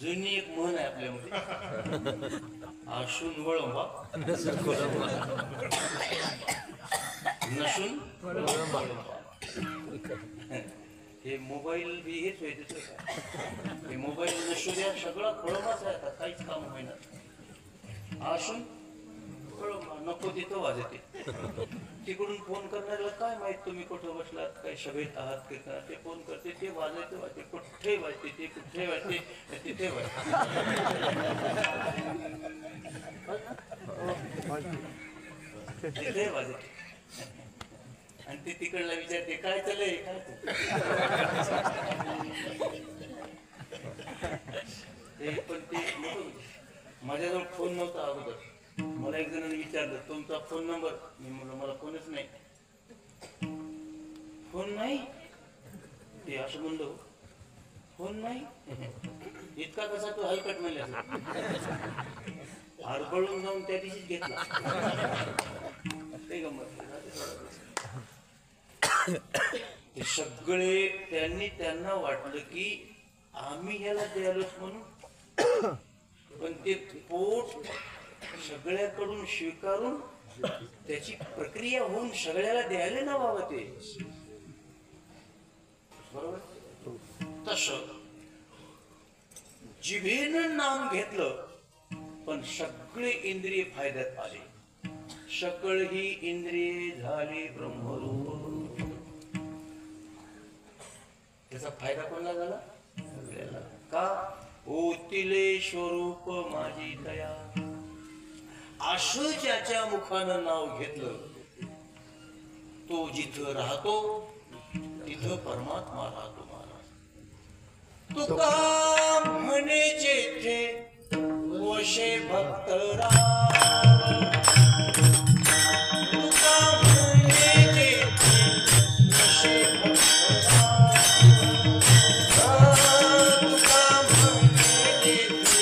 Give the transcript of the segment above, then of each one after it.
जुनी एक म्हण आहे आपल्यामध्ये, आशून वळंबा नसून वळंबा. हे मोबाईल बी हेच व्हायचं. हे मोबाईल नसू द्या, सगळं खळंबाच आहे, आता काहीच काम होईना. आशून वळंबा, नको तिथं वाजते. तिकडून फोन करणाऱ्याला काय माहित तुम्ही कुठं बसलात, काही सभेत आहात की काय. ते फोन करते, ते वाजायचं वाजते, कुठे वाजते, ते कुठे वाजते, तिथे वाजते. तिथे वाजते. आणि ते तिकडला विचारते काय चाललंय काय. ते पण ते माझ्याजवळ फोन नव्हता अगोदर. मला एक जणांनी विचारलं तुमचा फोन नंबर. मी म्हणलं मला फोनच नाही. फोन नाही ते असं म्हणलो, फोन नाही इतका कसा तो हलकट म्हणले. हरबळून जाऊन त्या दिवशीच घेतला. ते गमत. ते सगळे त्यांना वाटलं की आम्ही ह्याला द्यालोच म्हणून. पण ते पोट सगळ्याकडून स्वीकारून त्याची प्रक्रिया होऊन सगळ्याला द्यायला ना बाबा ते. बरोबर. तस जिभेनं नाम घेतलं पण सगळे इंद्रिय फायद्यात आले. सकळ ही इंद्रिये झाली ब्रह्मरूप. त्याचा फायदा कोणाला झाला? सगळ्याला. का? ओतिले स्वरूप माझी दया. असं ज्याच्या मुखानं नाव घेतलं तो जिथं राहतो तिथं परमात्मा राहतो. महाराज तुका म्हणे जेथे वशे भक्त राम. तुका म्हणे जेथे वशे भक्त राम. तुका म्हणे जेथे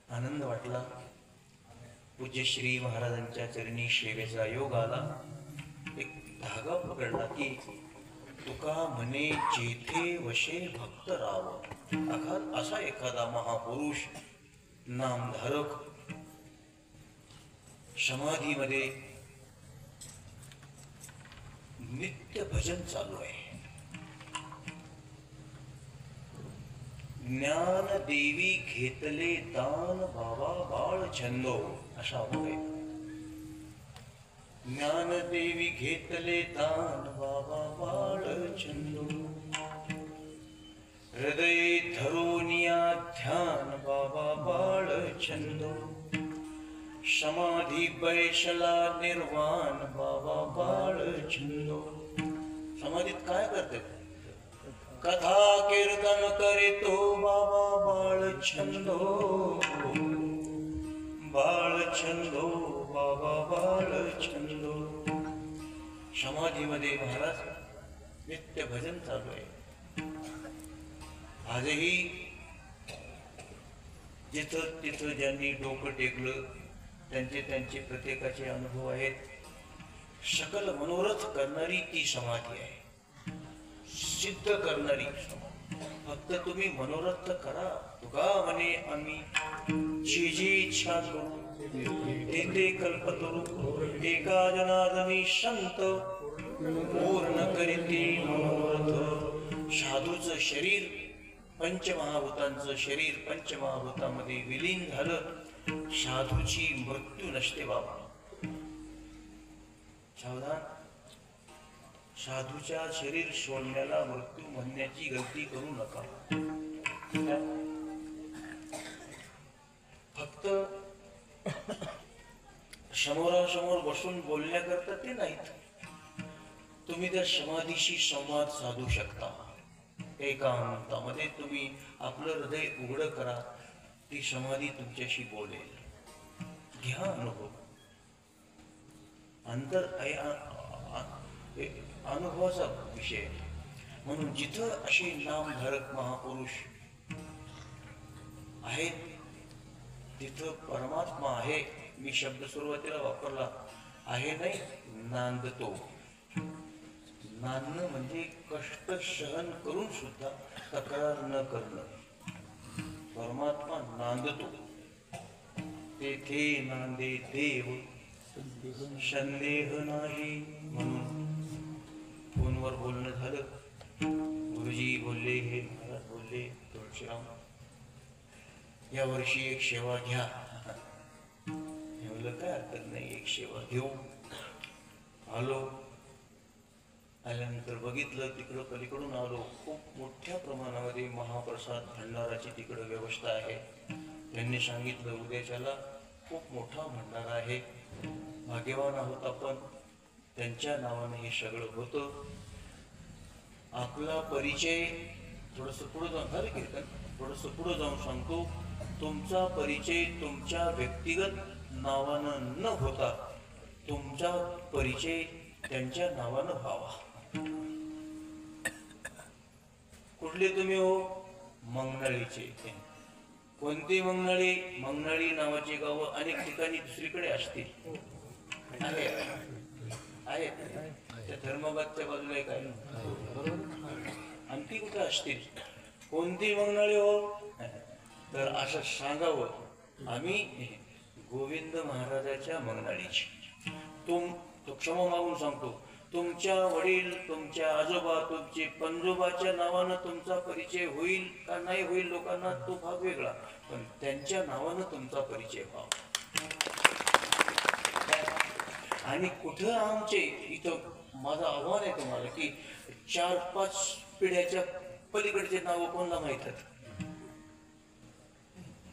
आनंद वाटला. पूज्य श्री महाराजांच्या चरणी सेवेचा योग आला. एक धागा पकडला की तुका म्हणे जेथे वशे भक्त राव. अर्थात असा एखादा महापुरुष नामधारक समाधीमध्ये नित्य भजन चालू आहे. ज्ञान देवी घेतले दान बाबा बाळ छंदो अशा आहे. ज्ञान देवी घेतले दान बाबा बाळ छंदो. हृदय धरोनिया ध्यान बाबा बाळ छंदो. समाधी बैशला निर्वाण बाबा बाळ छंदो. समाधीत काय करते? कथा कीर्तन करीतो बाबा बाळ छंदो. बाळ छंदो बाबा बाळ छंदो. समाधीमध्ये महाराज नित्य भजन चालू आहे. आजही जिथं तिथं ज्यांनी डोकं टेकलं त्यांचे प्रत्येकाचे अनुभव आहेत. सकल मनोरथ करणारी ती समाधी आहे, सिद्ध करणारी. फक्त तुम्ही मनोरथ करा. तुका म्हणे आम्ही जी जी इच्छा करू ते कल्पतरू. एका जनार्दनी संत पूर्ण करीती मनोरथ. साधूचं शरीर पंचमहाभूतांचं शरीर पंचमहाभूतामध्ये विलीन झालं. साधूची मृत्यू नसते बाबा. सावधान. साधूच्या शरीर सोडण्याला मृत्यू म्हणण्याची गलती करू नका. फक्त समोरासमोर बसून बोलण्याकरता ते नाहीत. तुम्ही त्या समाधीशी संवाद साधू शकता. एकांतामध्ये तुम्ही आपलं हृदय उघड करा. ती समाधी तुमच्याशी बोलेल. घ्या अनुभव. अंतर अनुभवाचा विषय. म्हणून जिथं असे नामधारक महापुरुष आहेत तिथं परमात्मा आहे. मी शब्द सुरुवातीला वापरला आहे नाही, नांदतो. नांदणं म्हणजे कष्ट सहन करून सुद्धा तक्रार न करणं. परमात्मा नांदतो. तेथे नांदे देव संदेह नाही. म्हणून फोनवर बोलणं झालं. गुरुजी बोलले, हे महाराज बोलले, तुळशीराम या वर्षी एक सेवा घ्या. म्हणलं काय हरकत नाही, एक सेवा घेऊ. आलो. आल्यानंतर बघितलं तिकडं पलीकडून आलो. खूप मोठ्या प्रमाणामध्ये महाप्रसाद भंडाराची तिकडं व्यवस्था आहे. त्यांनी सांगितलं उद्याच्याला खूप मोठा भंडारा आहे. भाग्यवान आहोत आपण. त्यांच्या नावाने हे सगळं होतं. आपला परिचय थोडंसं पुढे जाऊन झालं कीर्तन, थोडंसं पुढे जाऊन सांगतो. तुमचा परिचय तुमच्या व्यक्तिगत नावानं न होता तुमचा परिचय त्यांच्या नावानं व्हावा. कुठले तुम्ही हो? मंगनळीचे. कोणती मंगनळी? मंगनळी नावाची गावं अनेक ठिकाणी दुसरीकडे असतील. आहेत त्या धर्माबादच्या बाजूला एक आहे. आणखी कुठे असतील? कोणती मंगनळी हो? तर असं सांगावं आम्ही गोविंद महाराजाच्या मंगनाळीची. तो क्षमा मागून सांगतो, तुमच्या वडील, तुमच्या आजोबा, तुमचे पंजोबाच्या नावानं तुमचा परिचय होईल का नाही होईल लोकांना तो भाग वेगळा, पण त्यांच्या नावानं तुमचा परिचय व्हावा. आणि कुठं आमचे इथं माझं आव्हान आहे तुम्हाला की 4-5 पिढ्याच्या पलीकडचे नाव कोणाला माहित आहेत.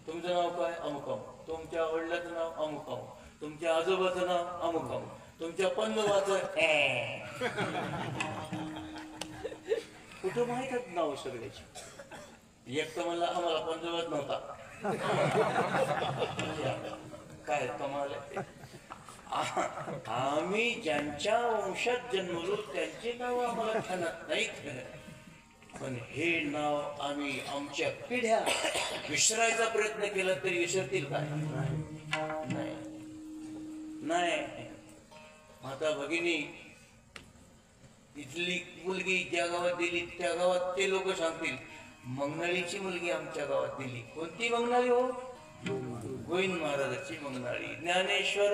तुमचं नाव काय? अमुक अमुक. तुमच्या वडिलाचं नाव अमुक अमुक. तुमच्या आजोबाचं नाव अमुक अमुक. तुमच्या पंजोबाचं कुठं माहित आहेत नाव सगळ्याची. एक तर म्हणला आम्हाला पंजोबाच नव्हता. काय कमाल आहे. आम्ही ज्यांच्या वंशात जन्मलो त्यांचे नाव आम्हाला ठाण्यात नाहीत, पण हे नाव आम्ही आमच्या पिढ्या विसरायचा प्रयत्न केला तरी विसरतील काय? नाही नाही. माता भगिनी, इथली मुलगी ज्या गावात दिली त्या गावात ते लोक सांगतील मंगनाळीची मुलगी आमच्या गावात दिली. कोणती मंगनाळी हो? गोविंद महाराजाची मंगनाळी. ज्ञानेश्वर